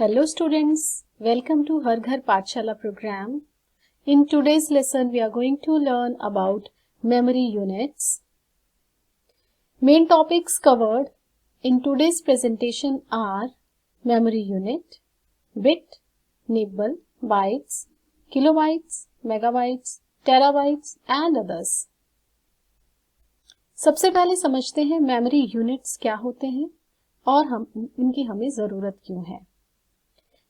Hello students, welcome to Har Ghar Pathshala program. In today's lesson we are going to learn about memory units. Main topics covered in today's presentation are memory unit, bit, nibble, bytes, kilobytes, megabytes, terabytes and others. सबसे पहले समझते हैं memory units क्या होते हैं और इनकी हमें ज़रूरत क्यों है।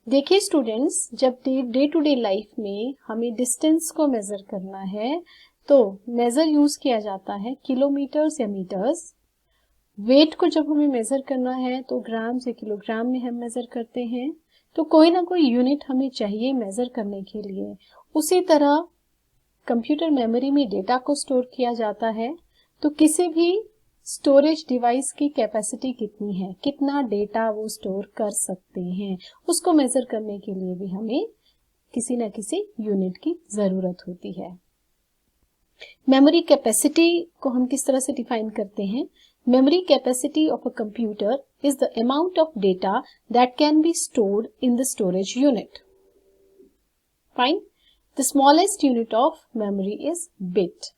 देखिए स्टूडेंट्स, जब डे टू डे लाइफ में हमें डिस्टेंस को मेज़र करना है तो मेज़र यूज़ किया जाता है किलोमीटर्स या मीटर्स। वेट को जब हमें मेज़र करना है तो ग्राम से किलोग्राम में हम मेज़र करते हैं। तो कोई ना कोई यूनिट हमें चाहिए मेज़र करने के लिए। उसी तरह कंप्यूटर मेमोरी में डेटा को स्टोर किया जाता है, तो किसी भी स्टोरेज डिवाइस की कैपेसिटी कितनी है, कितना डेटा वो स्टोर कर सकते हैं, उसको मेजर करने के लिए भी हमें किसी न किसी यूनिट की जरूरत होती है। मेमोरी कैपेसिटी को हम किस तरह से डिफाइन करते हैं? Memory capacity of a computer is the amount of data that can be stored in the storage unit. Fine. The smallest unit of memory is bit.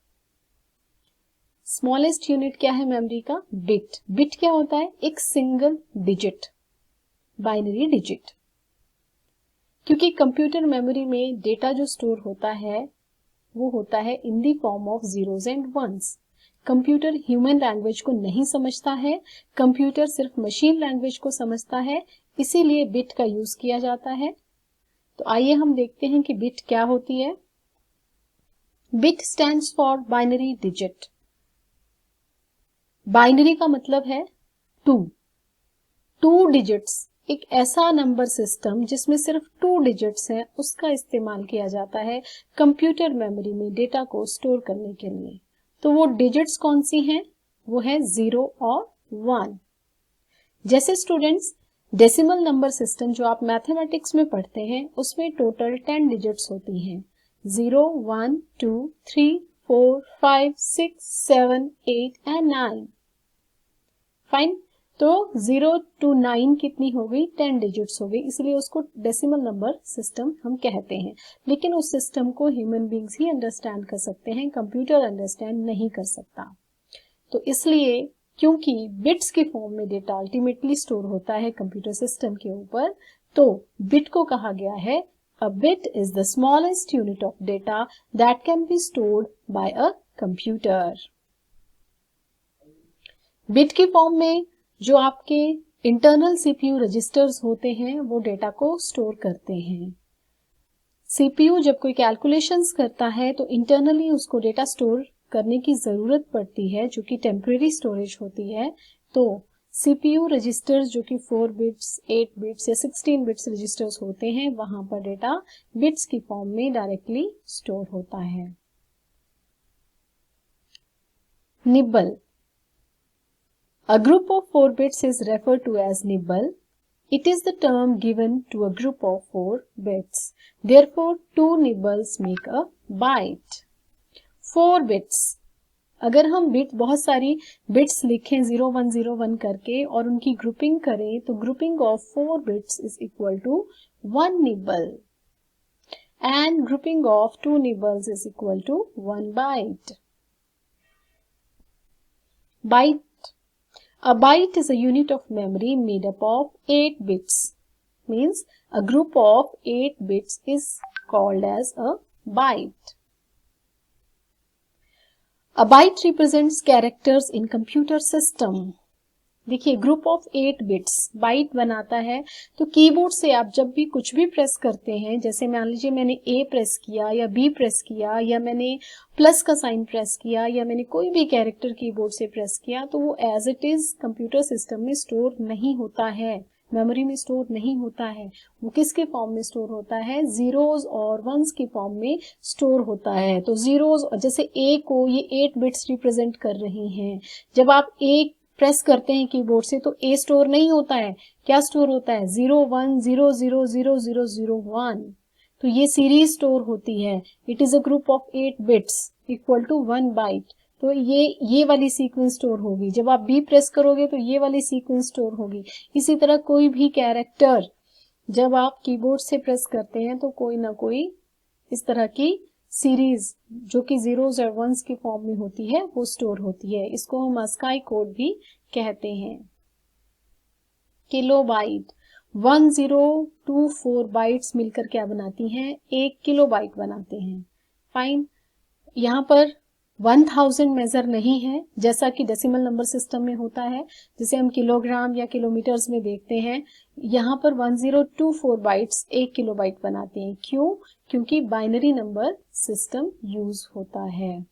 Smallest unit क्या है memory का? बिट। बिट क्या होता है? एक single digit, binary digit. क्योंकि computer memory में data जो स्टोर होता है वो होता है in the form of zeros and ones. Computer human language को नहीं समझता है, कंप्यूटर सिर्फ मशीन लैंग्वेज को समझता है, इसीलिए बिट का यूज किया जाता है। तो आइए हम देखते हैं कि बिट क्या होती है। Bit stands for binary digit. Binary का मतलब है टू डिजिट्स। एक ऐसा नंबर सिस्टम जिसमें सिर्फ 2 डिजिट्स हैं, उसका इस्तेमाल किया जाता है कंप्यूटर मेमोरी में डेटा को स्टोर करने के लिए। तो वो डिजिट्स कौन सी हैं? वो है 0 और 1। जैसे स्टूडेंट्स, डेसिमल नंबर सिस्टम जो आप मैथमेटिक्स में पढ़ते हैं उसमें टोटल 10 डिजिट्स होती हैं। 0, 1, 2, 3, 4, 5, 6, 7, 8 एंड 9। फाइन। तो 0 to 9 कितनी हो गई? 10 डिजिट्स हो गई, इसलिए उसको डेसिमल नंबर सिस्टम हम कहते हैं। लेकिन उस सिस्टम को ह्यूमन बींग्स ही अंडरस्टैंड कर सकते हैं, कंप्यूटर अंडरस्टैंड नहीं कर सकता। तो इसलिए क्योंकि बिट्स के फॉर्म में डेटा अल्टीमेटली स्टोर होता है कंप्यूटर सिस्टम के ऊपर, तो बिट को कहा गया है a bit is the smallest unit of data that can be stored bye a computer. Bit के फॉर्म में जो आपके इंटरनल सीपीयू रजिस्टर्स होते हैं वो डेटा को स्टोर करते हैं। सीपीयू जब कोई कैलकुलेशंस करता है तो इंटरनली उसको डेटा स्टोर करने की जरूरत पड़ती है, जो कि टेम्परेरी स्टोरेज होती है। तो सीपीयू रजिस्टर्स जो कि 4 बिट्स, 8 बिट्स या 16 बिट्स रजिस्टर्स होते हैं, वहां पर डेटा बिट्स की फॉर्म में डायरेक्टली स्टोर होता है। Nibble. A group of 4 bits is referred to as nibble. It is the term given to a group of 4 bits. Therefore, 2 nibbles make a byte. 4 bits. अगर हम bit बहुत सारी bits लिखें 0101 करके और उनकी ग्रुपिंग करें तो grouping of 4 bits is equal to 1 nibble and grouping of 2 nibbles is equal to 1 byte. Byte. A byte is a unit of memory made up of 8 bits. Means a group of 8 bits is called as a byte. A byte represents characters in computer system. देखिए, group of 8 bits bite बनाता है। तो keyboard से आप जब भी कुछ भी प्रेस करते हैं, जैसे मान लीजिए मैंने ए प्रेस किया या बी प्रेस किया या मैंने प्लस का साइन प्रेस किया या मैंने कोई भी कैरेक्टर कीबोर्ड से प्रेस किया, तो वो as it is computer system में स्टोर नहीं होता है, मेमोरी में स्टोर नहीं होता है। वो किसके फॉर्म में स्टोर होता है? जीरोज और वंस के फॉर्म में स्टोर होता है। तो जीरोज, जैसे ए को ये 8 बिट्स रिप्रेजेंट कर रही हैं, जब आप ए प्रेस करते हैं कीबोर्ड से तो ए स्टोर नहीं होता है। क्या स्टोर होता है? 0 1 0 0 0 0 0 1। तो ये सीरीज स्टोर होती है। It is a group of 8 bits equal to 1 byte. तो ये वाली सीक्वेंस स्टोर होगी। जब आप बी प्रेस करोगे तो ये वाली सीक्वेंस स्टोर होगी। इसी तरह कोई भी कैरेक्टर जब आप कीबोर्ड से प्रेस करते हैं तो कोई ना कोई इस तरह की सीरीज जो कि जीरोस और वंस की फॉर्म में होती है वो स्टोर होती है। इसको हम ASCII कोड भी कहते हैं। किलोबाइट 1024 बाइट्स मिलकर क्या बनाती हैं? 1 किलोबाइट बनाते हैं। फाइन। यहाँ पर 1000 मेजर नहीं है जैसा कि डेसिमल नंबर सिस्टम में होता है, जिसे हम किलोग्राम या किलोमीटर्स में देखते हैं। यहाँ पर 1024 बाइट्स 1 किलोबाइट बनाते हैं। क्यों? क्योंकि बाइनरी नंबर सिस्टम यूज होता है।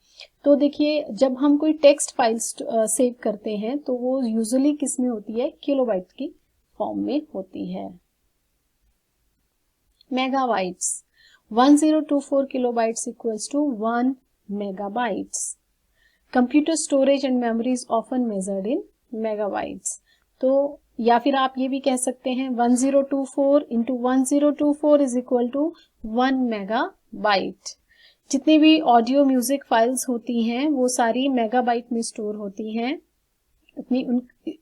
तो देखिए, जब हम कोई टेक्स्ट फाइल सेव करते हैं तो वो यूजुअली किस में होती है? किलोबाइट की फॉर्म में होती है। Megabytes 1024 kilobytes equals to 1 megabytes. Computer storage and memory is often measured in megabytes. तो या फिर आप ये भी कह सकते हैं 1024 into 1024 is equal to 1 megabyte. जितनी भी ऑडियो म्यूजिक फाइल्स होती हैं वो सारी मेगाबाइट में स्टोर होती हैं। इतनी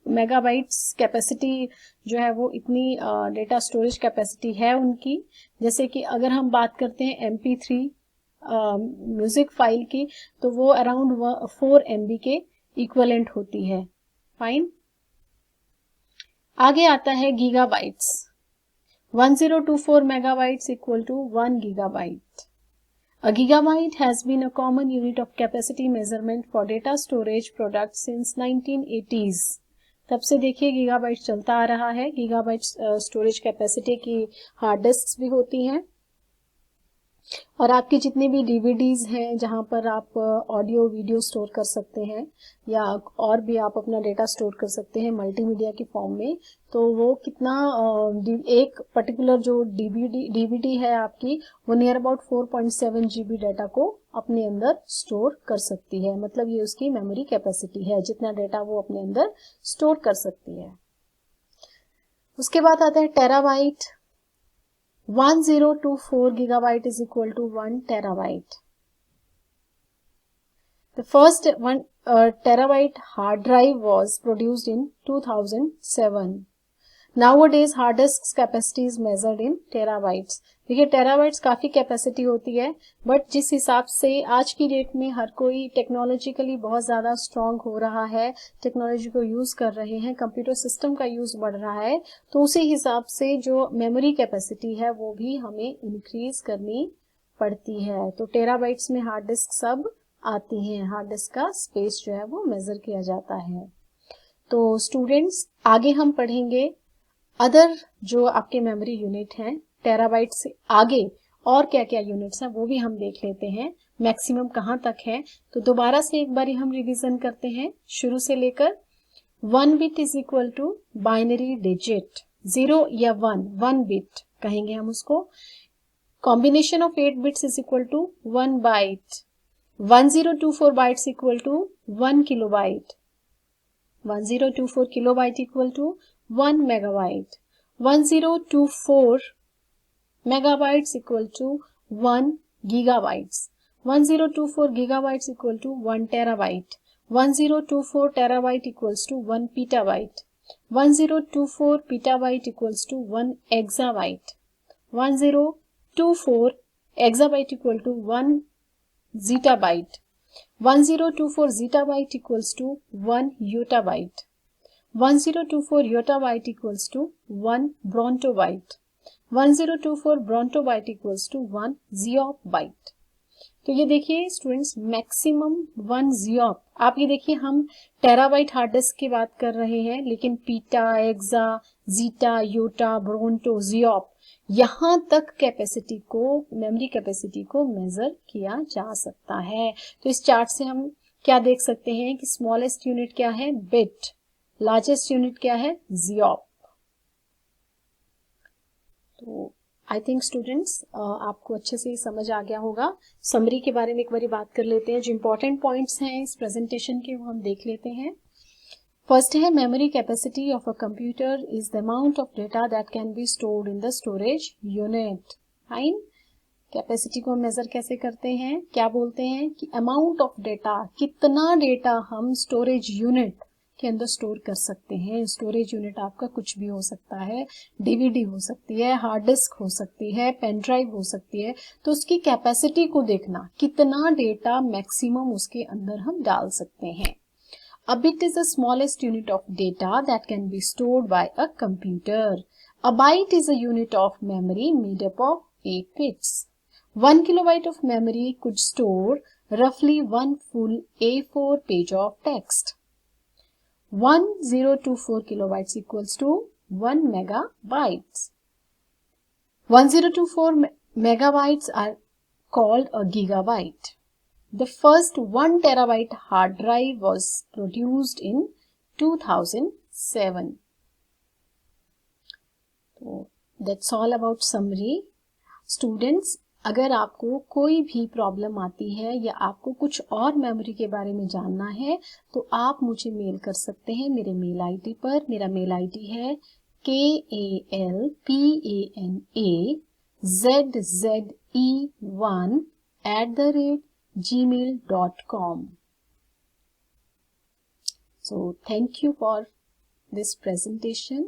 मेगाबाइट्स कैपेसिटी जो है वो इतनी डेटा स्टोरेज कैपेसिटी है उनकी। जैसे कि अगर हम बात करते हैं MP3 म्यूजिक फाइल की तो वो अराउंड 4 MB के इक्वलेंट होती है। फाइन। आगे आता है gigabytes. 1024 megabytes equal to 1 gigabyte. A gigabyte has been a common unit of capacity measurement for data storage products since 1980s. तब से देखिए गीगाबाइट चलता आ रहा है। गीगाबाइट स्टोरेज कैपेसिटी की हार्ड डिस्क भी होती हैं और आपकी जितनी भी DVDs हैं जहां पर आप ऑडियो वीडियो स्टोर कर सकते हैं या और भी आप अपना डेटा स्टोर कर सकते हैं मल्टीमीडिया की फॉर्म में, तो वो कितना एक पर्टिकुलर जो DVD है आपकी वो नियर अबाउट 4.7 GB डाटा को अपने अंदर स्टोर कर सकती है। मतलब ये उसकी मेमोरी कैपेसिटी है, जितना डेटा वो अपने अंदर स्टोर कर सकती है। उसके बाद आता है terabyte. 1024 gigabyte is equal to 1 terabyte. The first terabyte hard drive was produced in 2007. Nowadays hard disk's capacity is measured in terabytes. देखिए टेराबाइट्स काफी कैपेसिटी होती है, बट जिस हिसाब से आज की डेट में हर कोई टेक्नोलॉजिकली बहुत ज्यादा स्ट्रांग हो रहा है, टेक्नोलॉजी को यूज कर रहे हैं, कंप्यूटर सिस्टम का यूज बढ़ रहा है, तो उसी हिसाब से जो मेमोरी कैपेसिटी है वो भी हमें इंक्रीज करनी पड़ती है। तो टेराबाइट्स में हार्ड डिस्क सब आती हैं। हार्ड डिस्क का स्पेस जो है वो मेजर किया जाता है। तो स्टूडेंट्स आगे हम पढ़ेंगे अदर जो आपके मेमोरी यूनिट हैं, टेराबाइट से आगे और क्या क्या यूनिट्स हैं वो भी हम देख लेते हैं, मैक्सिमम कहाँ तक है। तो दोबारा से एक बारी हम रिवीजन करते हैं शुरू से लेकर। 1 bit is equal to binary digit, 0 या 1 बिट कहेंगे हम उसको। Combination of 8 bits is equal to 1 byte. 1024 bytes equal to 1 kilobyte. 1024 kilobyte equal to 1 megabyte. 1024 megabytes equal to 1 gigabytes. 1024 gigabytes equal to 1 terabyte. 1024 terabyte equals to 1 petabyte. 1024 petabyte equals to 1 exabyte. 1024 exabyte equal to 1 zettabyte. 1024 zettabyte equals to 1 yottabyte. 1024 yottabyte equals to 1 brontobyte. 1024 brontobyte equals to 1 zeobyte. तो ये देखिए students maximum 1 zeop। आप ये देखिए हम terabyte hard disk की बात कर रहे हैं, लेकिन पीटा, एक्सा, जीटा, योटा, ब्रोंटो, जियोप यहाँ तक कैपेसिटी को, मेमोरी कैपेसिटी को मेजर किया जा सकता है। तो इस चार्ट से हम क्या देख सकते हैं कि स्मॉलेस्ट यूनिट क्या है? बिट। लार्जेस्ट यूनिट क्या है? जियोप। तो आई थिंक स्टूडेंट्स आपको अच्छे से समझ आ गया होगा। समरी के बारे में एक बार बात कर लेते हैं। जो इंपॉर्टेंट पॉइंट्स हैं इस प्रेजेंटेशन के वो हम देख लेते हैं। फर्स्ट है memory capacity of a computer is the amount of data that can be stored in the storage unit. Fine. Capacity को हम मेजर कैसे करते हैं? क्या बोलते हैं कि अमाउंट ऑफ डेटा, कितना डेटा हम स्टोरेज यूनिट के अंदर स्टोर कर सकते हैं। स्टोरेज यूनिट आपका कुछ भी हो सकता है, डीवीडी हो सकती है, हार्ड डिस्क हो सकती है, पेन ड्राइव हो सकती है। तो उसकी कैपेसिटी को देखना, कितना डेटा मैक्सिमम उसके अंदर हम डाल सकते हैं। A bit is the smallest unit of data that can be stored by a computer. A byte is a unit of memory made up of 8 bits. 1 kilobyte of memory could store roughly one full A4 page of text. 1024 kilobytes equals to 1 megabytes. 1024 megabytes are called a gigabyte. The first 1 terabyte hard drive was produced in 2007. So that's all about summary. Students, अगर आपको कोई भी problem आती है या आपको कुछ और मेमोरी के बारे में जानना है तो आप मुझे मेल कर सकते हैं मेरे मेल आईडी पर। मेरा मेल आईडी है kalpanaZze1@gmail.com. So thank you for this presentation.